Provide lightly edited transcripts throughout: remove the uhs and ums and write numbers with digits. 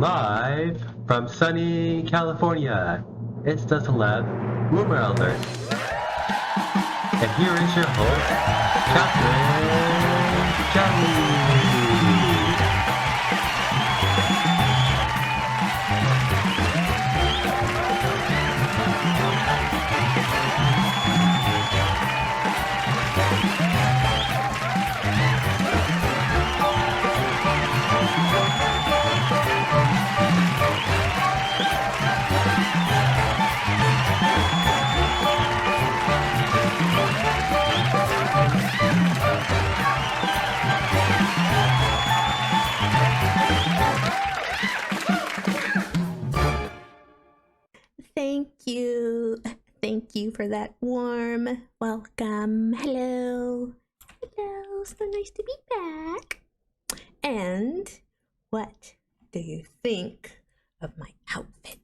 Live from sunny California, it's the Celeb Rumor Alert. And here is your host, Catherine Johnny. Thank you for that warm welcome. Hello, so nice to be back. And what do you think of my outfit?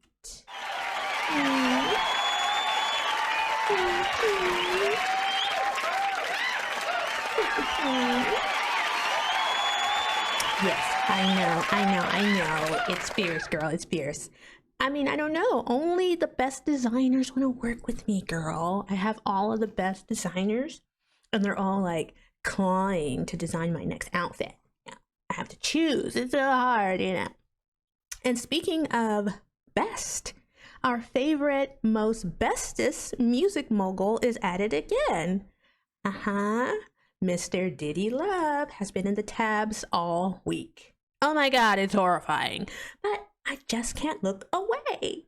Yes, I know. It's fierce, girl. It's fierce. I mean, I don't know. Only the best designers want to work with me, girl. I have all of the best designers, and they're all like clawing to design my next outfit. Yeah, I have to choose. It's so hard, you know. And speaking of best, our favorite, most bestest music mogul is at it again. Mr. Diddy Love has been in the tabs all week. Oh my God, it's horrifying. But I just can't look away.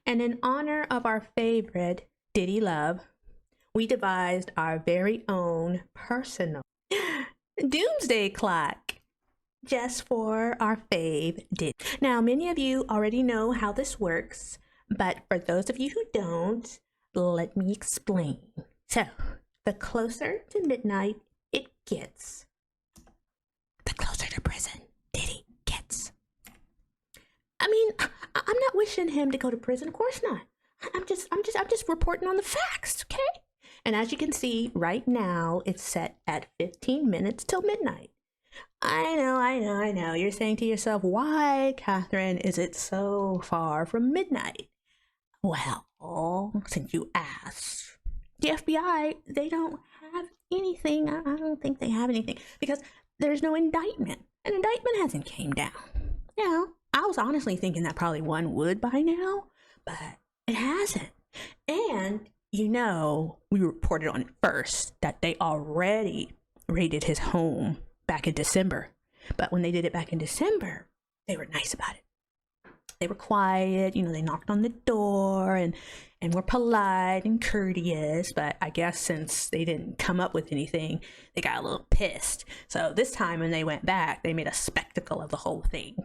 And in honor of our favorite Diddy Love, we devised our very own personal Doomsday clock just for our fave Diddy. Now, many of you already know how this works, but for those of you who don't, let me explain. So, the closer to midnight it gets, the closer to prison Diddy gets. I mean, I'm not wishing him to go to prison. Of course not. I'm just reporting on the facts, okay? And as you can see, right now, it's set at 15 minutes till midnight. I know. You're saying to yourself, why, Catherine, is it so far from midnight? Well, since you asked, the FBI, they don't have anything. I don't think they have anything because there's no indictment. An indictment hasn't came down. You know, I was honestly thinking that probably one would by now, but it hasn't. And, you know, we reported on it first that they already raided his home back in December. But when they did it back in December, they were nice about it. They were quiet, you know, they knocked on the door and were polite and courteous. But I guess since they didn't come up with anything, they got a little pissed. So this time when they went back, they made a spectacle of the whole thing.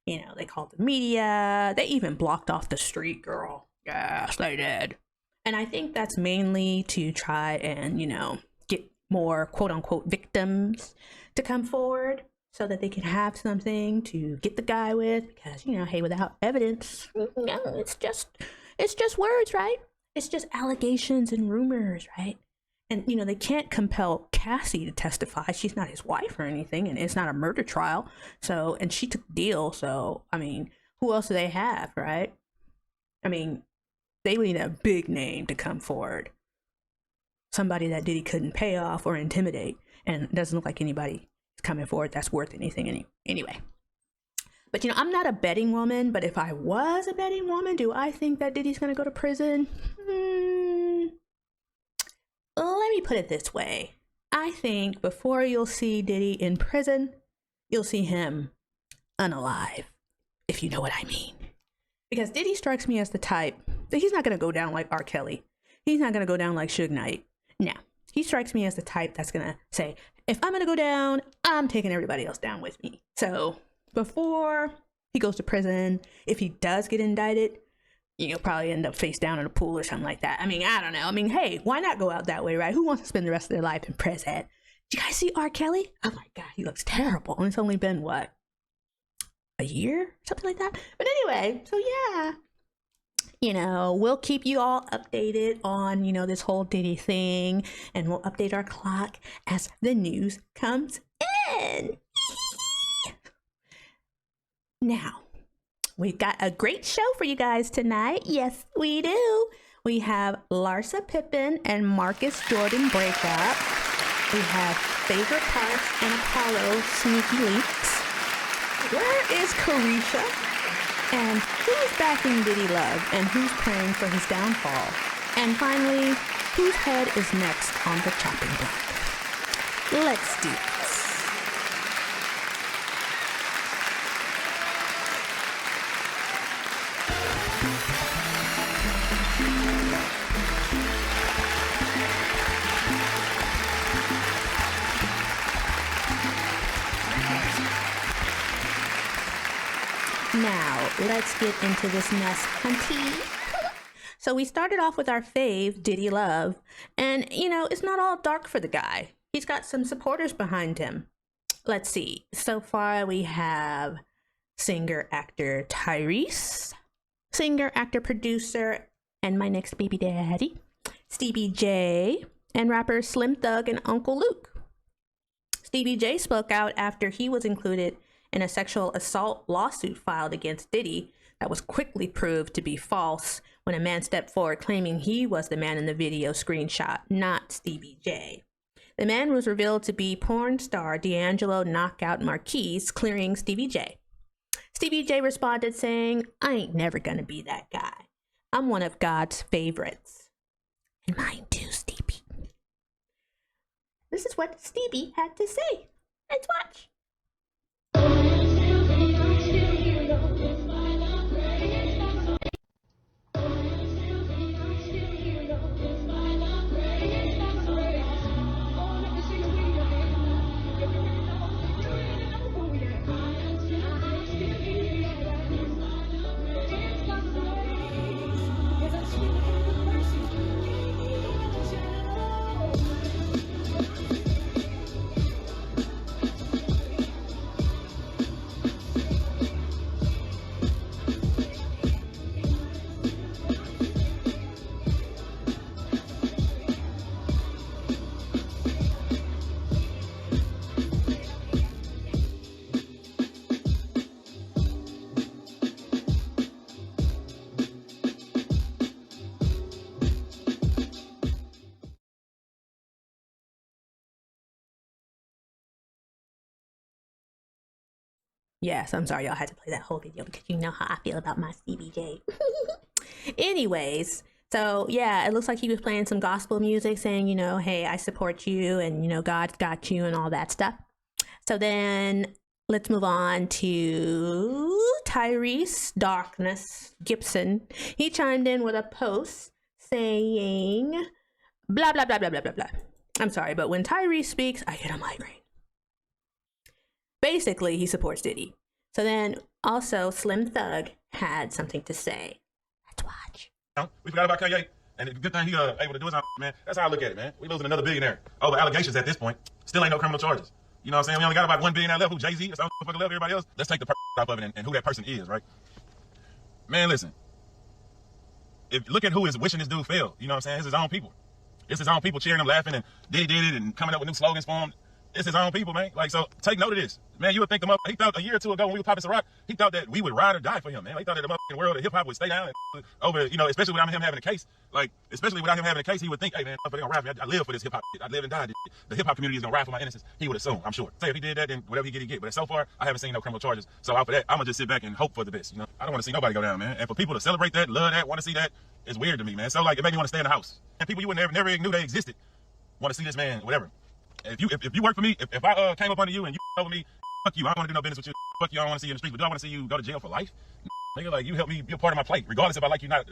You know, they called the media. They even blocked off the street, girl. Yes, they did. And I think that's mainly to try and, you know, get more quote unquote victims to come forward so that they can have something to get the guy with. Because, you know, hey, without evidence, it's just words, right? It's just allegations and rumors, right? And, you know, they can't compel Cassie to testify. She's not his wife or anything, and it's not a murder trial. So, and she took the deal. So, I mean, who else do they have, right? I mean, they would need a big name to come forward. Somebody that Diddy couldn't pay off or intimidate. And it doesn't look like anybody is coming forward that's worth anything anyway. But, you know, I'm not a betting woman, but if I was a betting woman, do I think that Diddy's going to go to prison? Let me put it this way. I think before you'll see Diddy in prison, you'll see him unalive, if you know what I mean. Because Diddy strikes me as the type that he's not going to go down like R. Kelly. He's not going to go down like Suge Knight. No, he strikes me as the type that's going to say, if I'm going to go down, I'm taking everybody else down with me. So before he goes to prison, if he does get indicted, you'll probably end up face down in a pool or something like that. I mean, I don't know. I mean, hey, why not go out that way, right? Who wants to spend the rest of their life in prison? Did you guys see R. Kelly? Oh my God, he looks terrible. And it's only been, what, a year? Something like that? But anyway, so yeah. You know, we'll keep you all updated on, you know, this whole Diddy thing. And we'll update our clock as the news comes in. Now, We've got a great show for you guys tonight. Yes, we do. We have Larsa Pippen and Marcus Jordan breakup. We have Phaedra Parks and Apollo sneaky leaks. Where is Careesha? And who's backing Diddy Love and who's praying for his downfall? And finally, whose head is next on the chopping block? Let's do this. Now, let's get into this mess, hunty. So we started off with our fave, Diddy Love. And, you know, it's not all dark for the guy. He's got some supporters behind him. Let's see. So far, we have singer-actor Tyrese, singer-actor-producer, and my next baby daddy, Stevie J, and rapper Slim Thug and Uncle Luke. Stevie J spoke out after he was included in a sexual assault lawsuit filed against Diddy that was quickly proved to be false when a man stepped forward claiming he was the man in the video screenshot, not Stevie J. The man was revealed to be porn star D'Angelo Knockout Marquise, clearing Stevie J. Stevie J responded saying, "I ain't never gonna be that guy. I'm one of God's favorites." And mine too, Stevie. This is what Stevie had to say. Let's watch. Yes, I'm sorry y'all had to play that whole video because you know how I feel about my Stevie J. Anyways, so yeah, it looks like he was playing some gospel music saying, you know, hey, I support you and, you know, God's got you and all that stuff. So then let's move on to Tyrese Darkness Gibson. He chimed in with a post saying, blah, blah, blah, blah, blah, blah, blah. I'm sorry, but when Tyrese speaks, I get a migraine. Basically, he supports Diddy. So then also Slim Thug had something to say. Let's watch. We forgot about Kanye, and the good thing he able to do is, man, that's how I look at it, man. We losing another billionaire. Oh, the allegations at this point. Still ain't no criminal charges. You know what I'm saying? We only got about 1 billionaire left. Who, Jay-Z? That's all fucking left, everybody else. Let's take the top of it and who that person is, right? Man, listen. Look at who is wishing this dude fail. You know what I'm saying? It's his own people. It's his own people cheering him, laughing, and Diddy did it, and coming up with new slogans for him. It's his own people, man. Like, so take note of this. Man, you would think he thought a year or two ago when we were popping Ciroc, he thought that we would ride or die for him, man. He thought that the motherfucking world of hip-hop would stay down and over, you know, especially without him having a case. Like, especially without him having a case, he would think, hey, man, they're gonna ride for me. I live for this hip-hop shit. I live and die. The hip-hop community is gonna ride for my innocence. He would assume, I'm sure. Say if he did that, then whatever he get. But so far, I haven't seen no criminal charges. So after that, I'm gonna just sit back and hope for the best, you know? I don't want to see nobody go down, man. And for people to celebrate that, love that, want to see that, it's weird to me, man. So, like, it made me want to stay in the house. And people you would never even knew they existed want to see this man, whatever. If you work for me, if I came up under you and you over me, fuck you. I don't want to do no business with you. Fuck you. I don't want to see you in the streets. But do I want to see you go to jail for life? Nigga, like, you help me be a part of my plate, regardless if I like you or not.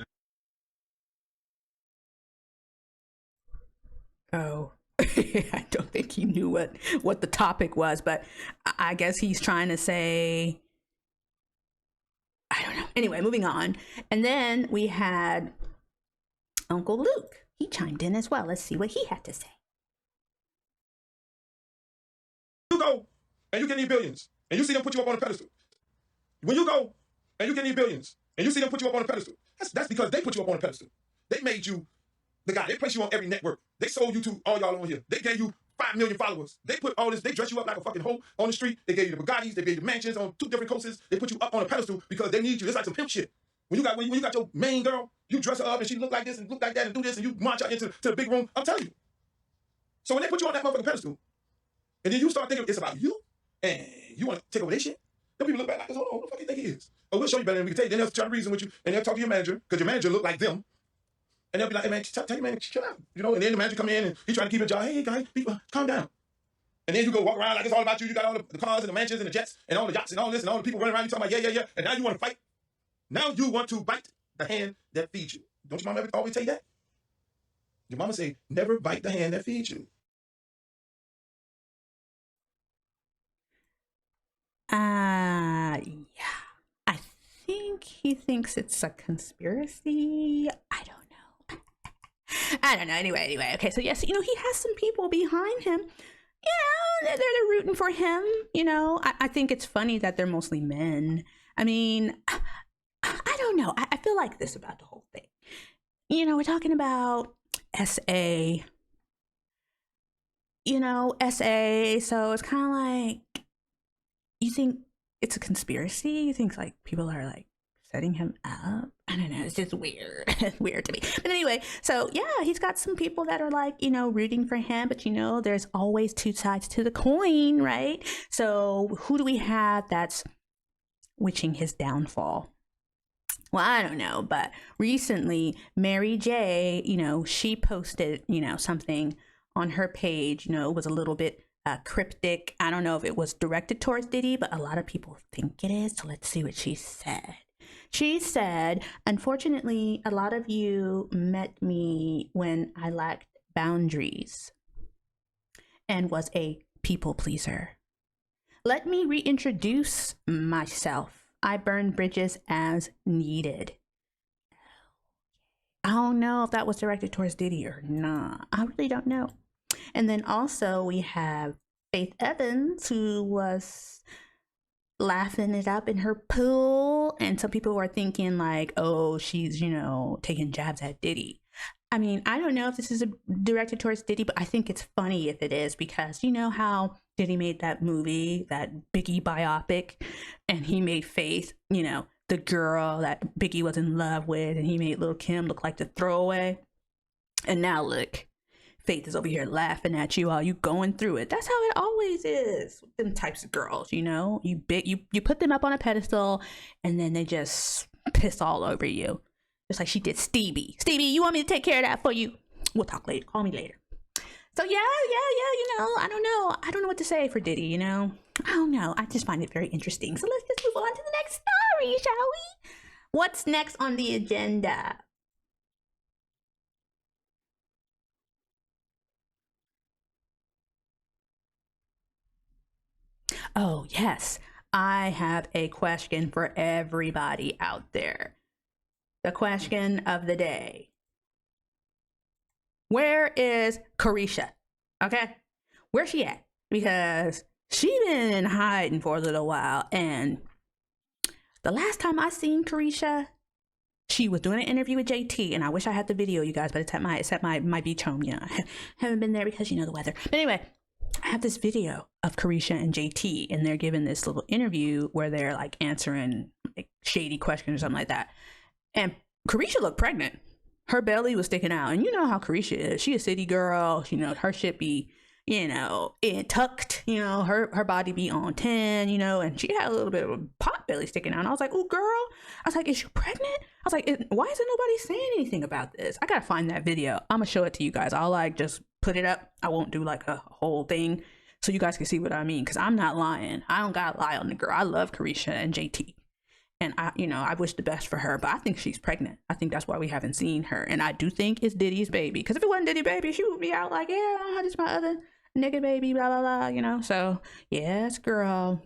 Oh, I don't think he knew what the topic was, but I guess he's trying to say, I don't know. Anyway, moving on. And then we had Uncle Luke. He chimed in as well. Let's see what he had to say. You go and you get these billions and you see them put you up on a pedestal. When you go and you get these billions and you see them put you up on a pedestal, that's because they put you up on a pedestal. They made you the guy. They placed you on every network. They sold you to all y'all on here. They gave you 5 million followers. They put all this, they dress you up like a fucking hoe on the street. They gave you the Bugattis, they gave you the mansions on 2 different coasts. They put you up on a pedestal because they need you. It's like some pimp shit. When you got your main girl, you dress her up and she look like this and look like that and do this and you march out into the big room. I'm telling you. So when they put you on that motherfucking pedestal, and then you start thinking it's about you, and you want to take over their shit, then people look back like, hold on, who the fuck you think he is? Oh, we'll show you better than we can tell you. Then they'll try to reason with you, and they'll talk to your manager, because your manager look like them. And they'll be like, hey man, tell your man, chill out. You know, and then the manager come in and he's trying to keep a job. Hey guys, people, calm down. And then you go walk around like it's all about you. You got all the cars and the mansions and the jets and all the yachts and all this and all the people running around you talking about yeah. And now you want to fight. Now you want to bite the hand that feeds you. Don't your mama always tell you that? Your mama say, never bite the hand that feeds you. Yeah. I think he thinks it's a conspiracy. I don't know. I don't know. Anyway. Okay, so yes, he has some people behind him. They're rooting for him. I think it's funny that they're mostly men. I mean, I don't know. I feel like this about the whole thing. We're talking about SA. SA. So it's kind of like, you think it's a conspiracy? You think like people are like setting him up? I don't know. It's just weird. Weird to me. But anyway, so yeah, he's got some people that are like, rooting for him. But there's always 2 sides to the coin, right? So who do we have that's wishing his downfall? Well, I don't know. But recently, Mary J, she posted, something on her page. It was a little bit cryptic. I don't know if it was directed towards Diddy, but a lot of people think it is. So let's see what she said. She said, unfortunately, a lot of you met me when I lacked boundaries and was a people pleaser. Let me reintroduce myself. I burn bridges as needed. I don't know if that was directed towards Diddy or not. I really don't know. And then also we have Faith Evans, who was laughing it up in her pool. And some people were thinking like, oh, she's, taking jabs at Diddy. I mean, I don't know if this is directed towards Diddy, but I think it's funny if it is, because you know how Diddy made that movie, that Biggie biopic, and he made Faith, the girl that Biggie was in love with, and he made Lil' Kim look like the throwaway. And now look, Faith is over here laughing at you while you going through it. That's how it always is with them types of girls, you put them up on a pedestal and then they just piss all over you. Just like she did Stevie. Stevie, you want me to take care of that for you? We'll talk later. Call me later. So yeah, I don't know. I don't know what to say for Diddy, I don't know. I just find it very interesting. So let's just move on to the next story, shall we? What's next on the agenda? Oh, yes. I have a question for everybody out there. The question of the day. Where is Careesha? Okay? Where's she at? Because she been hiding for a little while. And the last time I seen Careesha, she was doing an interview with JT. And I wish I had the video, you guys, but it's at my beach home. Haven't been there because, the weather. But anyway, I have this video of Careesha and JT, and they're giving this little interview where they're like answering like shady questions or something like that. And Careesha looked pregnant. Her belly was sticking out. And you know how Careesha is. She a city girl. Her shit be, it tucked, her body be on 10, and she had a little bit of a pot belly sticking out. And I was like, oh, girl. I was like, is you pregnant? I was like, why isn't nobody saying anything about this? I gotta find that video. I'm gonna show it to you guys. I'll like just put it up. I won't do like a whole thing so you guys can see what I mean, because I'm not lying. I don't gotta lie on the girl. I love Careesha and JT. And I wish the best for her, but I think she's pregnant. I think that's why we haven't seen her. And I do think it's Diddy's baby. Because if it wasn't Diddy's baby, she would be out like, yeah, this is my other nigga baby, blah, blah, blah, So, yes, girl,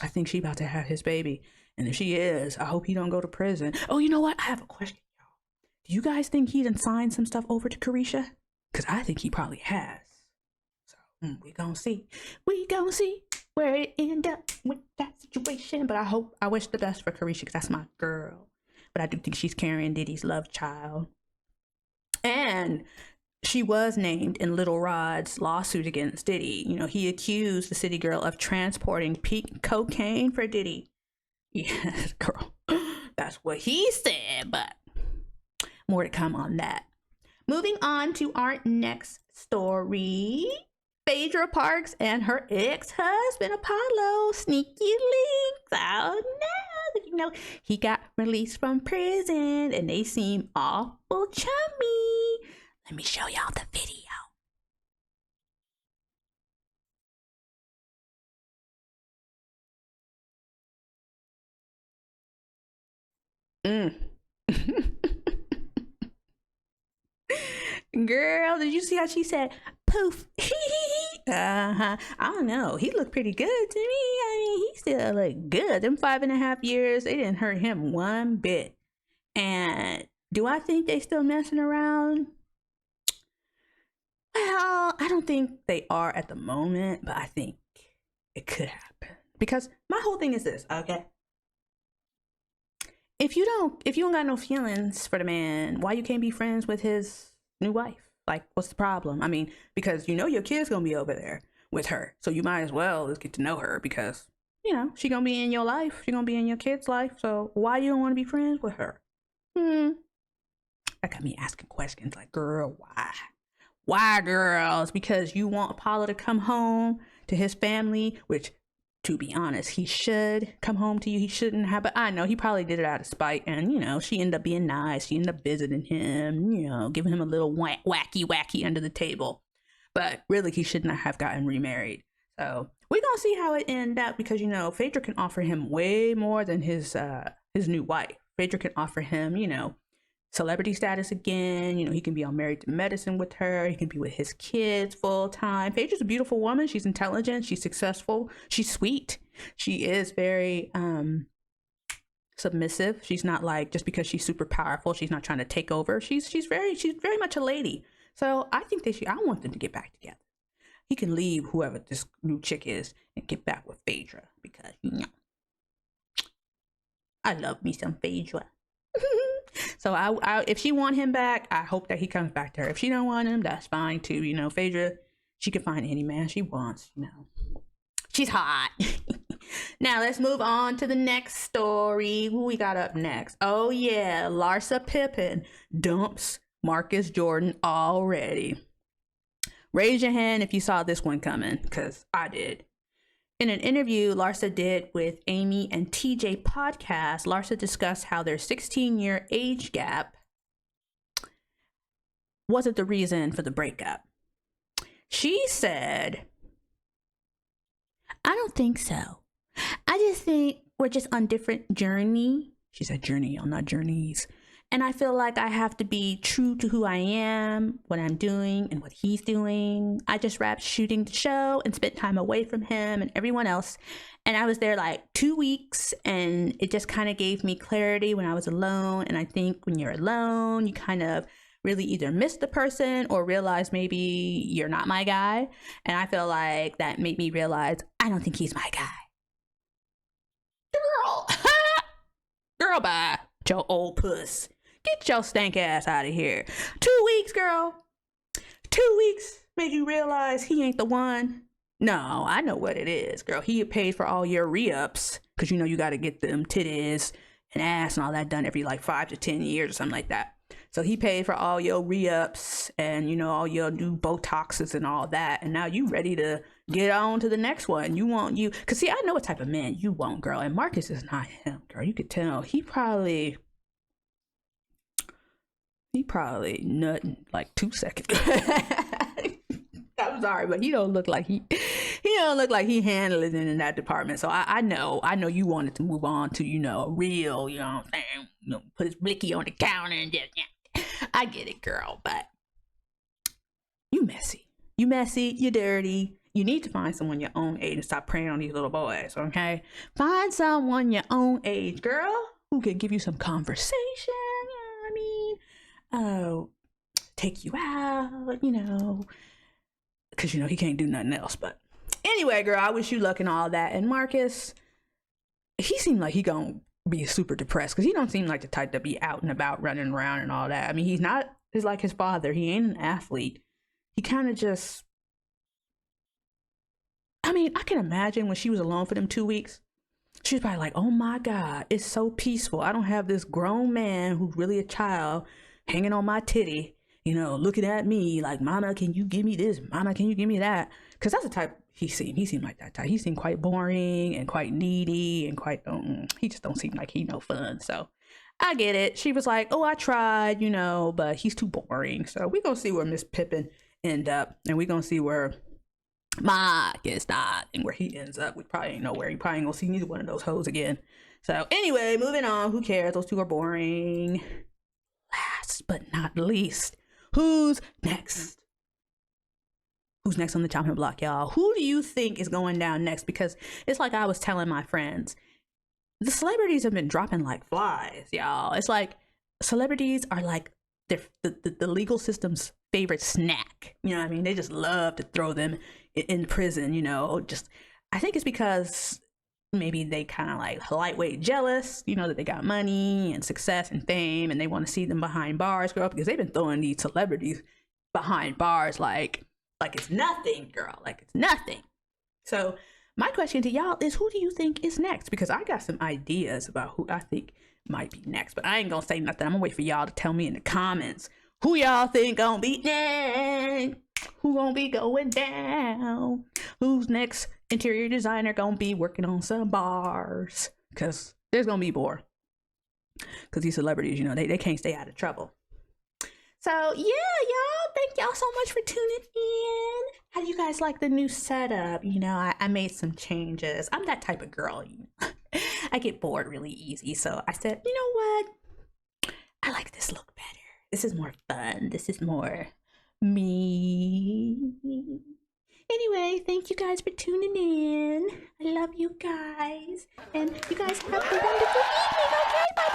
I think she about to have his baby. And if she is, I hope he don't go to prison. Oh, you know what? I have a question, y'all. Do you guys think he done signed some stuff over to Careesha? Because I think he probably has. So, we gonna see. We gonna see where it end up with that situation. But I wish the best for Careesha, because that's my girl. But I do think she's carrying Diddy's love child. And she was named in Little Rod's lawsuit against Diddy. You know, he accused the city girl of transporting peak cocaine for Diddy. Yes, girl. That's what he said, but more to come on that. Moving on to our next story. Phaedra Parks and her ex-husband Apollo, sneaky links. Oh no, you know, he got released from prison and they seem awful chummy. Let me show y'all the video. Girl, did you see how she said poof? I don't know, he looked pretty good to me. I mean, he still looked good. Them 5.5 years, they didn't hurt him one bit. And do I think they still messing around? Well, I don't think they are at the moment, but I think it could happen. Because my whole thing is this, okay? If you don't got no feelings for the man, why you can't be friends with his new wife? Like, what's the problem? I mean, because you know your kid's gonna be over there with her, so you might as well just get to know her, because you know she gonna be in your life, she gonna be in your kid's life. So why you don't want to be friends with her? That got me asking questions like, girl, why, girls? Because you want Apollo to come home to his family, which, to be honest, he should come home to you. He shouldn't have, but I know he probably did it out of spite. And, you know, she ended up being nice. She ended up visiting him, you know, giving him a little wacky under the table. But really, he should not have gotten remarried. So we're going to see how it ended up, because, you know, Phaedra can offer him way more than his new wife. Phaedra can offer him, you know, celebrity status again. You know, he can be on Married to Medicine with her. He can be with his kids full time. Phaedra's a beautiful woman. She's intelligent. She's successful. She's sweet. She is very submissive. She's not like, just because she's super powerful, she's not trying to take over. She's very much a lady. So I think I want them to get back together. He can leave whoever this new chick is and get back with Phaedra, because, you know, I love me some Phaedra. So I if she want him back, I hope that he comes back to her. If she don't want him, that's fine too. You know, Phaedra, she can find any man she wants, you know. She's hot. Now let's move on to the next story. Who we got up next? Oh yeah, Larsa Pippen dumps Marcus Jordan already. Raise your hand if you saw this one coming, because I did. In an interview Larsa did with Amy and TJ podcast, Larsa discussed how their 16-year age gap wasn't the reason for the breakup. She said, I don't think so. I just think we're just on different journey. She said journey, not journeys. And I feel like I have to be true to who I am, what I'm doing, and what he's doing. I just wrapped shooting the show and spent time away from him and everyone else. And I was there like 2 weeks, and it just kind of gave me clarity when I was alone. And I think when you're alone, you kind of really either miss the person or realize maybe you're not my guy. And I feel like that made me realize I don't think he's my guy. Girl. Girl, bye. Your old puss. Get your stank ass out of here. 2 weeks, girl. 2 weeks made you realize he ain't the one. No, I know what it is, girl. He paid for all your re-ups, because you know you got to get them titties and ass and all that done every like 5 to 10 years or something like that. So he paid for all your re-ups and, you know, all your new Botoxes and all that. And now you ready to get on to the next one. Because see, I know what type of man you want, girl. And Marcus is not him, girl. You could tell. He probably nutting like 2 seconds. I'm sorry, but he don't look like he handling it in that department. So I know you wanted to move on to, you know, a real, you know what I'm saying, you know, put his blicky on the counter and just, yeah. I get it, girl, but you messy, you dirty. You need to find someone your own age and stop preying on these little boys, okay? Find someone your own age, girl, who can give you some conversation, you know what I mean? Take you out, you know, because, you know, he can't do nothing else. But anyway, girl, I wish you luck and all that. And Marcus, he seemed like he gonna be super depressed, because he don't seem like the type to be out and about running around and all that. I mean, he's not is like his father. He ain't an athlete. He kind of just, I mean, I can imagine when she was alone for them 2 weeks, she was probably like, oh my God, it's so peaceful. I don't have this grown man who's really a child hanging on my titty, you know, looking at me like, mama, can you give me this? Mama, can you give me that? Because that's the type he seemed. He seemed like that type. He seemed quite boring and quite needy and quite, he just don't seem like he no fun. So I get it. She was like, oh, I tried, you know, but he's too boring. So we're going to see where Miss Pippen end up. And we're going to see where Mark is not and where he ends up. We probably ain't know where. He probably ain't going to see neither one of those hoes again. So anyway, moving on. Who cares? Those two are boring. Last but not least, who's next? Who's next on the chopping block, y'all? Who do you think is going down next? Because it's like I was telling my friends, the celebrities have been dropping like flies, y'all. It's like celebrities are like the legal system's favorite snack. You know what I mean? They just love to throw them in prison, you know. Just, I think it's because maybe they kind of like lightweight jealous, you know, that they got money and success and fame, and they want to see them behind bars grow up, because they've been throwing these celebrities behind bars like it's nothing, girl, like it's nothing. So my question to y'all is, who do you think is next? Because I got some ideas about who I think might be next, but I ain't gonna say nothing. I'm gonna wait for y'all to tell me in the comments who y'all think gonna be next, who gonna be going down, who's next interior designer gonna be working on some bars, because there's gonna be more, because these celebrities, you know, they can't stay out of trouble. So yeah, y'all, thank y'all so much for tuning in. How do you guys like the new setup? You know, I made some changes. I'm that type of girl, you know. I get bored really easy, so I said, you know what, I like this look better. This is more fun. This is more me. Anyway, thank you guys for tuning in. I love you guys, and you guys have a wonderful evening, okay? Bye.